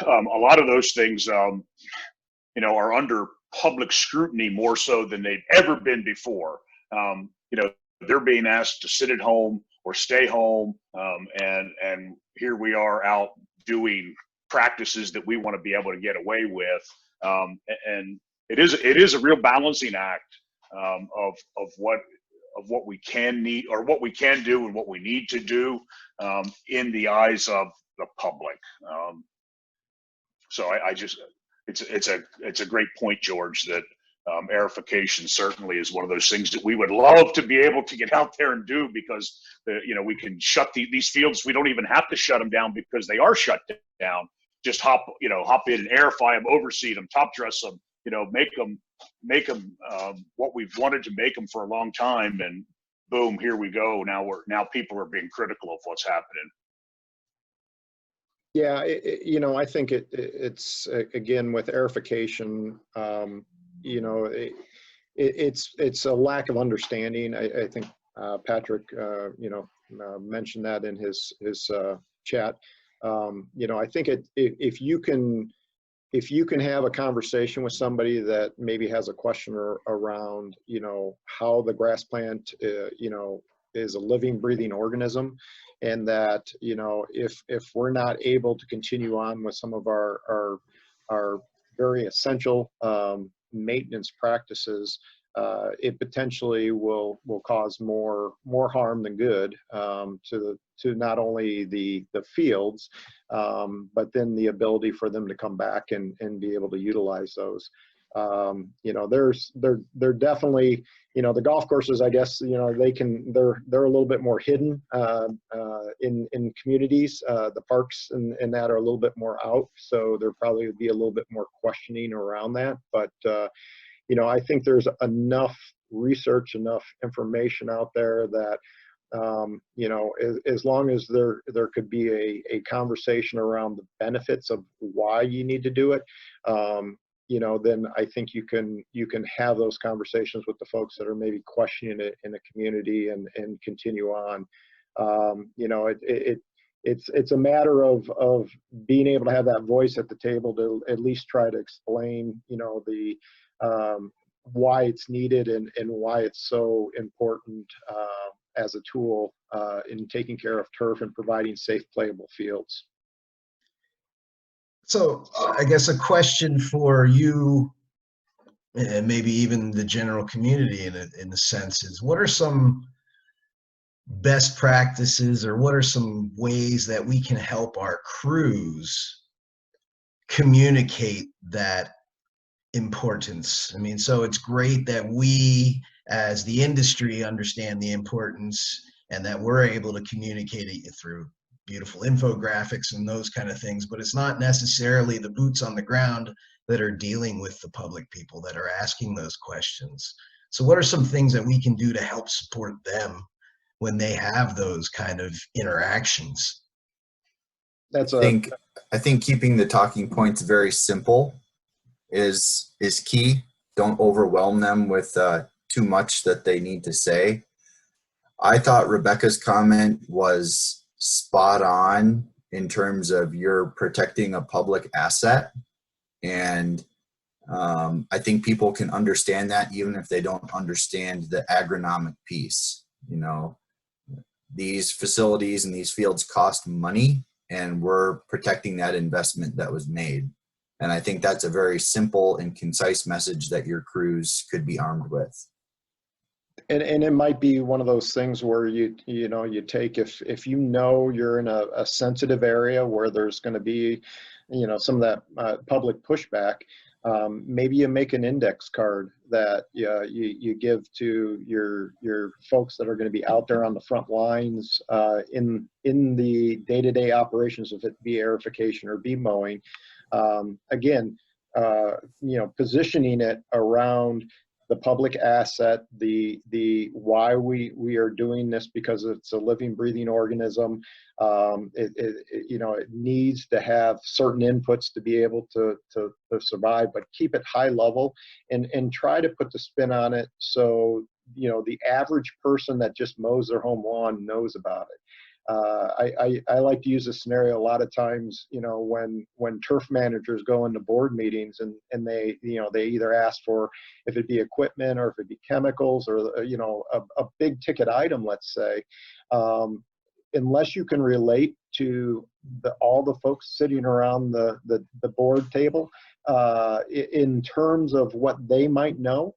a lot of those things are under public scrutiny more so than they've ever been before. They're being asked to sit at home or stay home, and here we are out doing practices that we want to be able to get away with, and it is a real balancing act of what we can need, or what we can do and what we need to do in the eyes of the public. So it's a great point, George, that aerification certainly is one of those things that we would love to be able to get out there and do, because we can shut these fields. We don't even have to shut them down because they are shut down. Just hop in and aerify them, overseed them, top dress them, make them what we've wanted to make them for a long time, and boom, here we go. Now people are being critical of what's happening. Yeah, I think it's again with aerification, it's a lack of understanding. I think Patrick, mentioned that in his chat. I think if you can have a conversation with somebody that maybe has a question around, how the grass plant, is a living, breathing organism, and that, if we're not able to continue on with some of our very essential maintenance practices, it potentially will cause more harm than good to not only the fields, but then the ability for them to come back and be able to utilize those. They're definitely, the golf courses, I guess, they're a little bit more hidden in communities. The parks and that are a little bit more out, so there probably would be a little bit more questioning around that. But I think there's enough research, enough information out there that as long as there could be a conversation around the benefits of why you need to do it, then I think you can have those conversations with the folks that are maybe questioning it in the community and continue on. It's a matter of being able to have that voice at the table to at least try to explain, the why it's needed and why it's so important as a tool in taking care of turf and providing safe playable fields. So I guess a question for you, and maybe even the general community in a sense, is what are some best practices, or what are some ways that we can help our crews communicate that importance? I mean, so it's great that we as the industry understand the importance, and that we're able to communicate it through beautiful infographics and those kind of things, but it's not necessarily the boots on the ground that are dealing with the public people that are asking those questions. So what are some things that we can do to help support them when they have those kind of interactions? I think keeping the talking points very simple is key. Don't overwhelm them with too much that they need to say. I thought Rebecca's comment was spot on in terms of you're protecting a public asset, and I think people can understand that even if they don't understand the agronomic piece. These facilities and these fields cost money, and we're protecting that investment that was made. And I think that's a very simple and concise message that your crews could be armed with. And it might be one of those things where you take, if you know you're in a sensitive area where there's going to be, some of that public pushback, maybe you make an index card that you give to your folks that are going to be out there on the front lines in the day-to-day operations, if it be aerification or be mowing. Again, positioning it around the public asset, the why we are doing this, because it's a living, breathing organism. It needs to have certain inputs to be able to survive, but keep it high level and try to put the spin on it so the average person that just mows their home lawn knows about it. I like to use this scenario a lot of times, when turf managers go into board meetings and they either ask for, if it be equipment or if it be chemicals or, a big ticket item, let's say, unless you can relate to all the folks sitting around the board table, in terms of what they might know.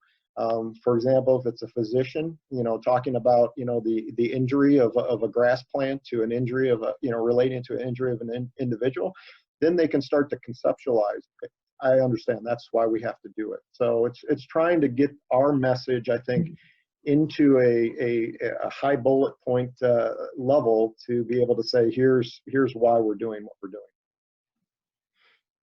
For example, if it's a physician, talking about, the injury of a grass plant to an injury of relating to an injury of an individual, then they can start to conceptualize. I understand, that's why we have to do it. So it's trying to get our message, I think, into a high bullet point level to be able to say, here's why we're doing what we're doing.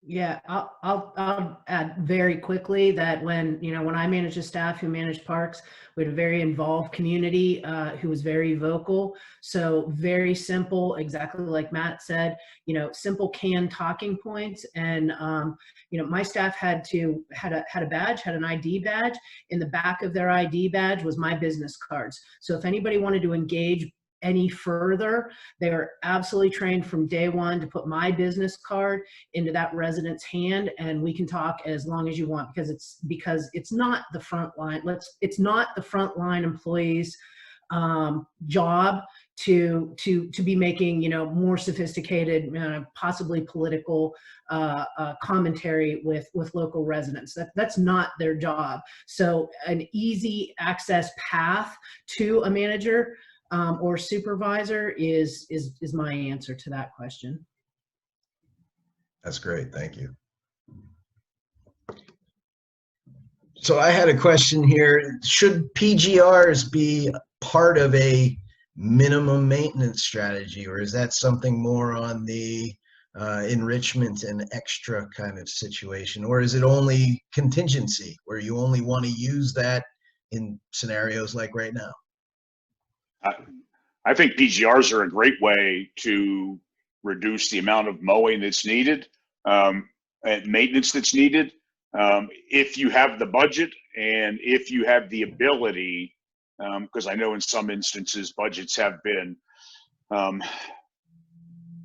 Yeah, I'll add very quickly that when I managed a staff who managed parks, we had a very involved community who was very vocal. So very simple, exactly like Matt said, simple canned talking points. And my staff had a badge, had an ID badge. In the back of their ID badge was my business cards. So if anybody wanted to engage any further, they were absolutely trained from day one to put my business card into that resident's hand, and we can talk as long as you want, because it's not the front line. It's not the front line employees' job to be making more sophisticated, possibly political commentary with local residents. That's not their job. So an easy access path to a manager or supervisor is my answer to that question. That's great. Thank you. So I had a question here. Should PGRs be part of a minimum maintenance strategy, or is that something more on the enrichment and extra kind of situation? Or is it only contingency, where you only want to use that in scenarios like right now? I think PGRs are a great way to reduce the amount of mowing that's needed and maintenance that's needed. If you have the budget and if you have the ability, because I know in some instances budgets have been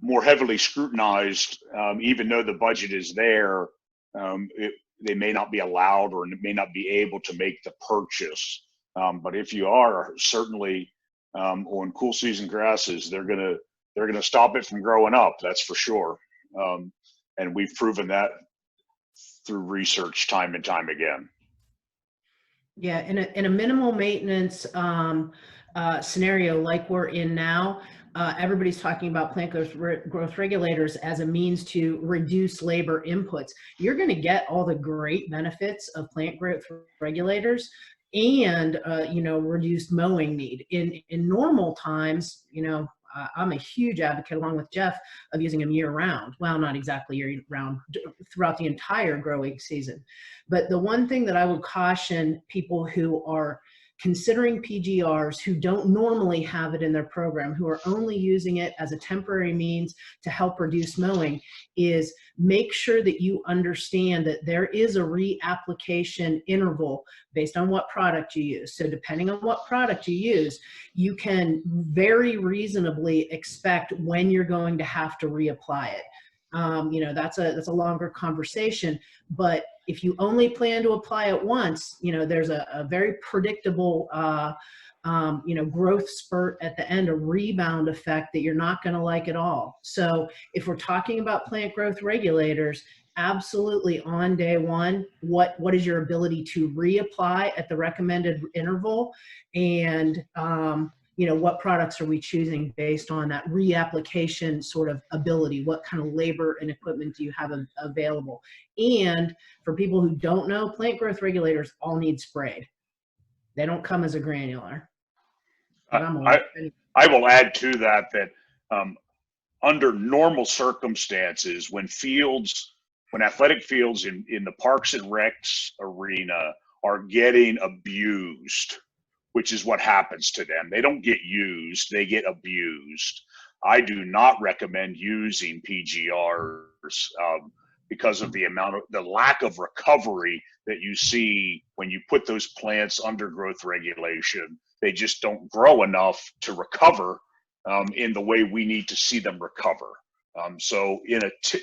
more heavily scrutinized, even though the budget is there, they may not be allowed or may not be able to make the purchase. But if you are, certainly on cool season grasses, they're gonna stop it from growing up. That's for sure. And we've proven that through research time and time again. Yeah, in a minimal maintenance scenario like we're in now, everybody's talking about plant growth regulators as a means to reduce labor inputs. You're going to get all the great benefits of plant growth regulators and reduced mowing need. In normal times, I'm a huge advocate, along with Jeff, of using them year round. Well, not exactly year round, throughout the entire growing season. But the one thing that I would caution people who are considering PGRs, who don't normally have it in their program, who are only using it as a temporary means to help reduce mowing, is make sure that you understand that there is a reapplication interval based on what product you use. So depending on what product you use, you can very reasonably expect when you're going to have to reapply it. That's a longer conversation, but if you only plan to apply it once, there's a very predictable, growth spurt at the end, a rebound effect that you're not going to like at all. So if we're talking about plant growth regulators, absolutely on day one, what is your ability to reapply at the recommended interval, and what products are we choosing based on that reapplication sort of ability? What kind of labor and equipment do you have available? And for people who don't know, plant growth regulators all need sprayed. They don't come as a granular. But I will add to that under normal circumstances, when athletic fields in the Parks and Recs arena are getting abused, which is what happens to them. They don't get used, they get abused. I do not recommend using PGRs because of the lack of recovery that you see when you put those plants under growth regulation. They just don't grow enough to recover in the way we need to see them recover. So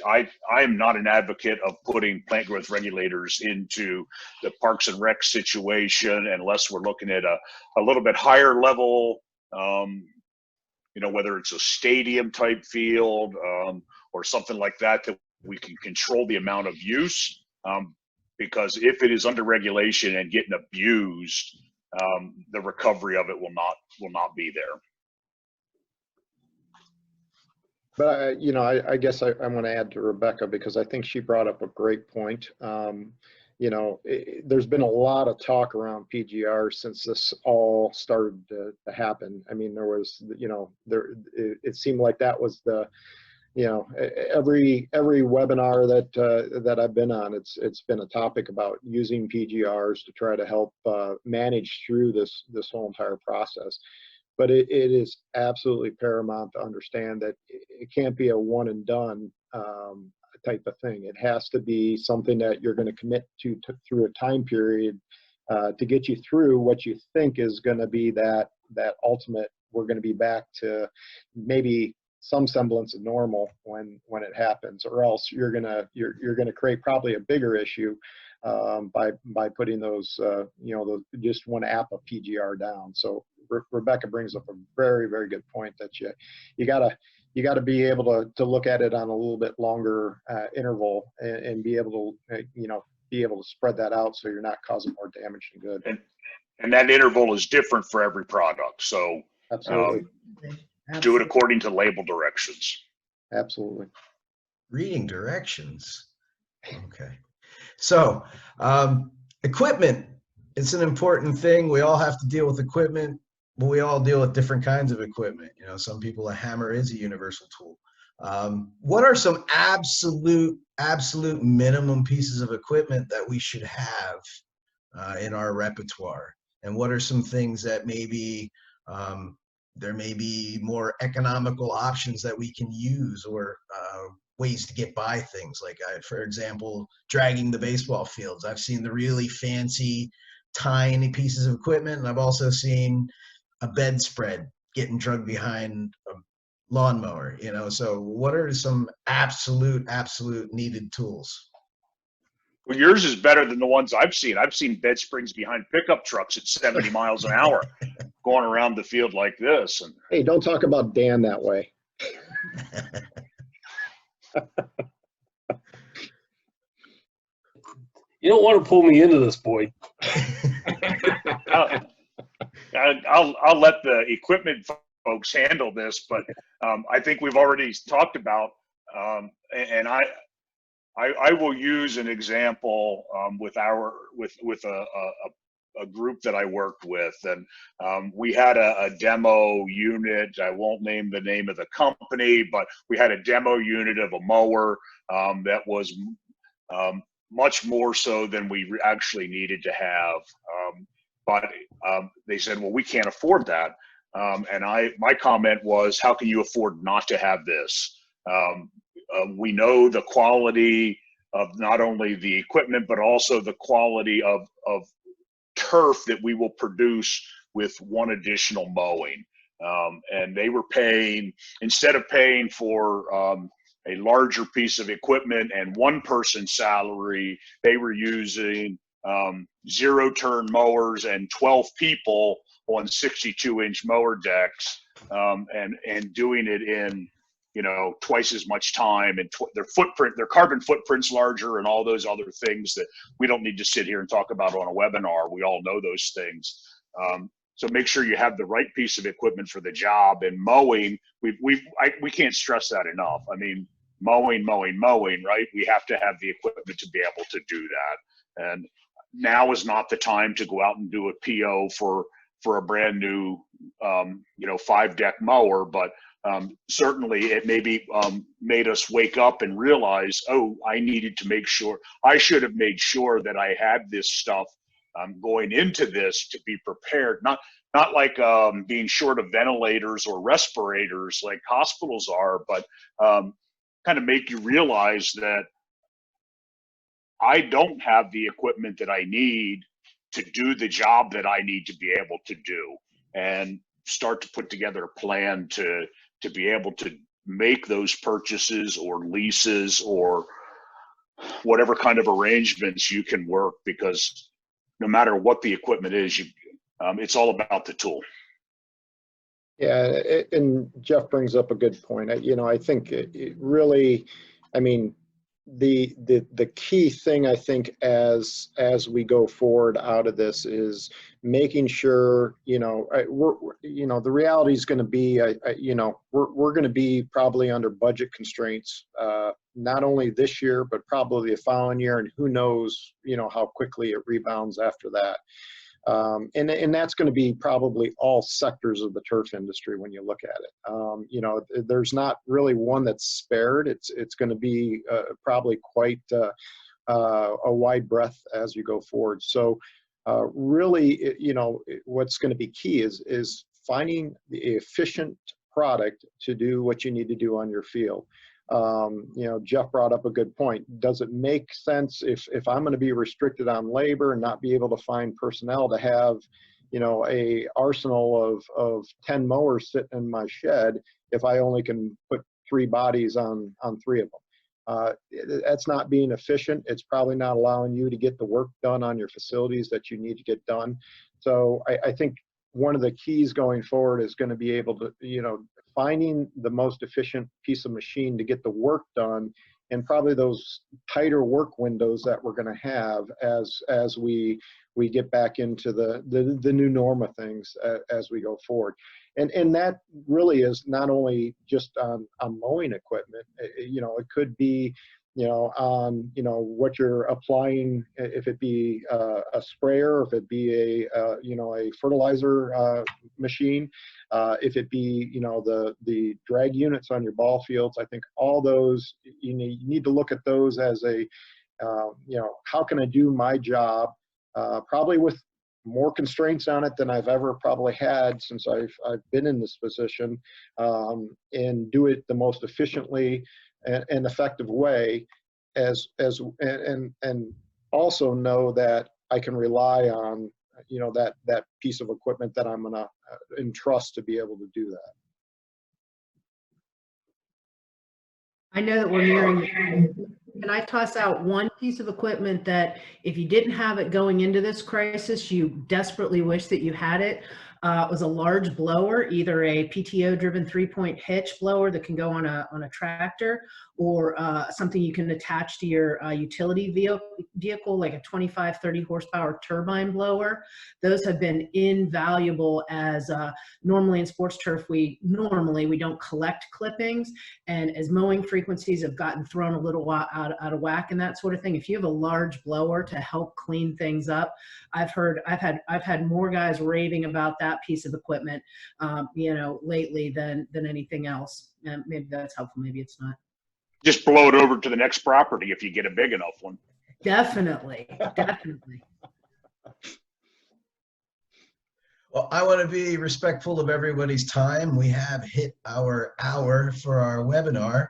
I am not an advocate of putting plant growth regulators into the Parks and Rec situation unless we're looking at a little bit higher level, whether it's a stadium type field or something like that we can control the amount of use. Because if it is under regulation and getting abused, the recovery of it will not be there. But I guess I want to add to Rebecca, because I think she brought up a great point. There's been a lot of talk around PGR since this all started to happen. I mean, there was, it seemed like that was the, every webinar that I've been on, it's been a topic about using PGRs to try to help manage through this whole entire process. But it is absolutely paramount to understand that it can't be a one and done type of thing. It has to be something that you're going to commit to through a time period to get you through what you think is going to be that ultimate. We're going to be back to maybe some semblance of normal when it happens, or else you're gonna create probably a bigger issue by putting those just one app of PGR down. So Rebecca brings up a very, very good point that you gotta be able to look at it on a little bit longer interval and be able to spread that out so you're not causing more damage than good. And that interval is different for every product. So absolutely. Do it according to label directions. Absolutely. Reading directions. Okay. So equipment, it's an important thing. We all have to deal with equipment, but we all deal with different kinds of equipment. Some people, a hammer is a universal tool. What are some absolute minimum pieces of equipment that we should have in our repertoire? And what are some things that maybe there may be more economical options that we can use, or ways to get by things like, for example, dragging the baseball fields. I've seen the really fancy, tiny pieces of equipment, and I've also seen a bedspread getting dragged behind a lawnmower. So what are some absolute needed tools? Well, yours is better than the ones I've seen. I've seen bed springs behind pickup trucks at 70 miles an hour going around the field like this. And hey, don't talk about Dan that way. You don't want to pull me into this, boy. I'll let the equipment folks handle this, but I think we've already talked about, and I will use an example with a group that I worked with, and we had a demo unit. I won't name the name of the company, but we had a demo unit of a mower that was much more so than we actually needed to have. But they said, well, we can't afford that. And my comment was, how can you afford not to have this? We know the quality of not only the equipment, but also the quality of turf that we will produce with one additional mowing. And they were paying, instead of paying for a larger piece of equipment and one person's salary, they were using 0-turn mowers and 12 people on 62-inch mower decks, and doing it in twice as much time, and their carbon footprint's larger, and all those other things that we don't need to sit here and talk about on a webinar. We all know those things. So make sure you have the right piece of equipment for the job. And mowing, we can't stress that enough. I mean, mowing, right? We have to have the equipment to be able to do that. And now is not the time to go out and do a PO for a brand new, 5-deck mower, but certainly it maybe made us wake up and realize, oh, I should have made sure that I had this stuff going into this to be prepared. Not like being short of ventilators or respirators like hospitals are, but kind of make you realize that I don't have the equipment that I need to do the job that I need to be able to do, and start to put together a plan to be able to make those purchases or leases or whatever kind of arrangements you can work, because no matter what the equipment is, it's all about the tool. Yeah, and Jeff brings up a good point. I think it really, I mean, the key thing, I think, as we go forward out of this is making sure, the reality is going to be, we're going to be probably under budget constraints, not only this year, but probably the following year, and who knows, how quickly it rebounds after that. And that's going to be probably all sectors of the turf industry when you look at it. There's not really one that's spared. It's going to be probably quite a wide breadth as you go forward. So really, what's going to be key is finding the efficient product to do what you need to do on your field. Jeff brought up a good point. Does it make sense if I'm going to be restricted on labor and not be able to find personnel to have, a arsenal of 10 mowers sitting in my shed if I only can put 3 bodies on 3 of them? That's not being efficient. It's probably not allowing you to get the work done on your facilities that you need to get done. So I think one of the keys going forward is going to be able to, finding the most efficient piece of machine to get the work done, and probably those tighter work windows that we're going to have as we get back into the new norm of things as we go forward. And that really is not only just on mowing equipment. It could be, on, what you're applying, if it be a sprayer, if it be a fertilizer machine, if it be, the drag units on your ball fields. I think all those, you need to look at those as a, how can I do my job, probably with more constraints on it than I've ever probably had since I've been in this position, and do it the most efficiently and effective way, and also know that I can rely on, that piece of equipment that I'm going to entrust to be able to do that. I know that we're nearing. Can I toss out one piece of equipment that if you didn't have it going into this crisis, you desperately wish that you had it? It was a large blower, either a PTO-driven 3-point hitch blower that can go on a tractor, or something you can attach to your utility vehicle, like a 25, 30 horsepower turbine blower. Those have been invaluable, as normally in sports turf, we don't collect clippings, and as mowing frequencies have gotten thrown a little out of whack and that sort of thing, if you have a large blower to help clean things up, I've had more guys raving about that piece of equipment, lately than anything else. And maybe that's helpful, maybe it's not. Just blow it over to the next property if you get a big enough one. Definitely. Well, I want to be respectful of everybody's time. We have hit our hour for our webinar.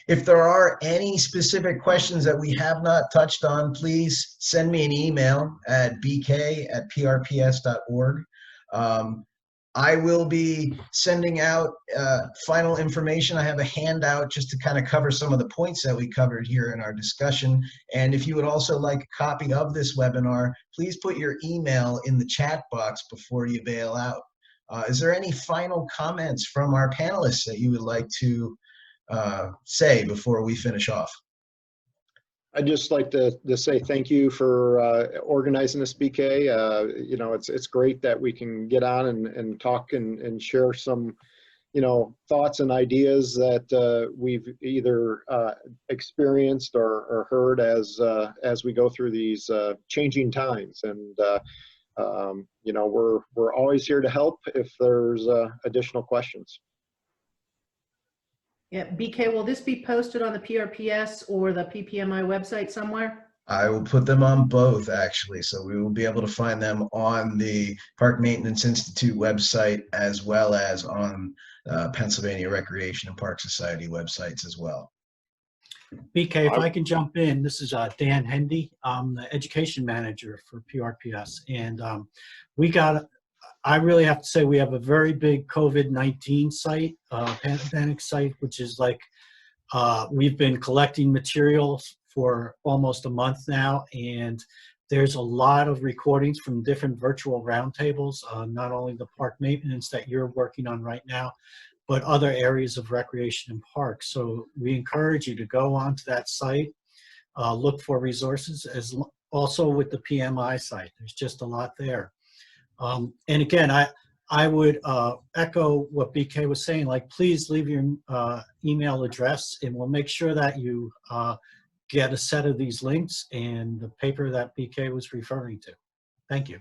If there are any specific questions that we have not touched on, please send me an email at bk@prps.org. I will be sending out final information. I have a handout just to kind of cover some of the points that we covered here in our discussion. And if you would also like a copy of this webinar, please put your email in the chat box before you bail out. Is there any final comments from our panelists that you would like to say before we finish off? I'd just like to say thank you for organizing this, BK. You know, it's great that we can get on and talk and share some, you know, thoughts and ideas that we've either experienced or heard as we go through these changing times. And you know, we're always here to help if there's additional questions. Yeah, BK, will this be posted on the PRPS or the PPMI website somewhere? I will put them on both, actually. So we will be able to find them on the Park Maintenance Institute website as well as on Pennsylvania Recreation and Park Society websites as well. BK, if I can jump in, this is Dan Hendy. I'm the education manager for PRPS. And I really have to say we have a very big COVID-19 site, pandemic site, which is like, we've been collecting materials for almost a month now, and there's a lot of recordings from different virtual roundtables, not only the park maintenance that you're working on right now, but other areas of recreation and parks. So we encourage you to go onto that site, look for resources, also with the PMI site. There's just a lot there. And again, I would echo what BK was saying, like, please leave your email address and we'll make sure that you get a set of these links and the paper that BK was referring to. Thank you.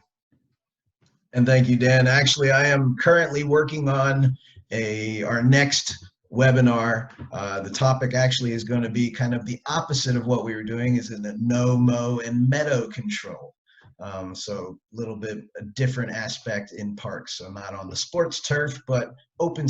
And thank you, Dan. Actually, I am currently working on our next webinar. The topic actually is going to be kind of the opposite of what we were doing, is in the no, mow, and meadow control. So a little bit a different aspect in parks. So not on the sports turf, but open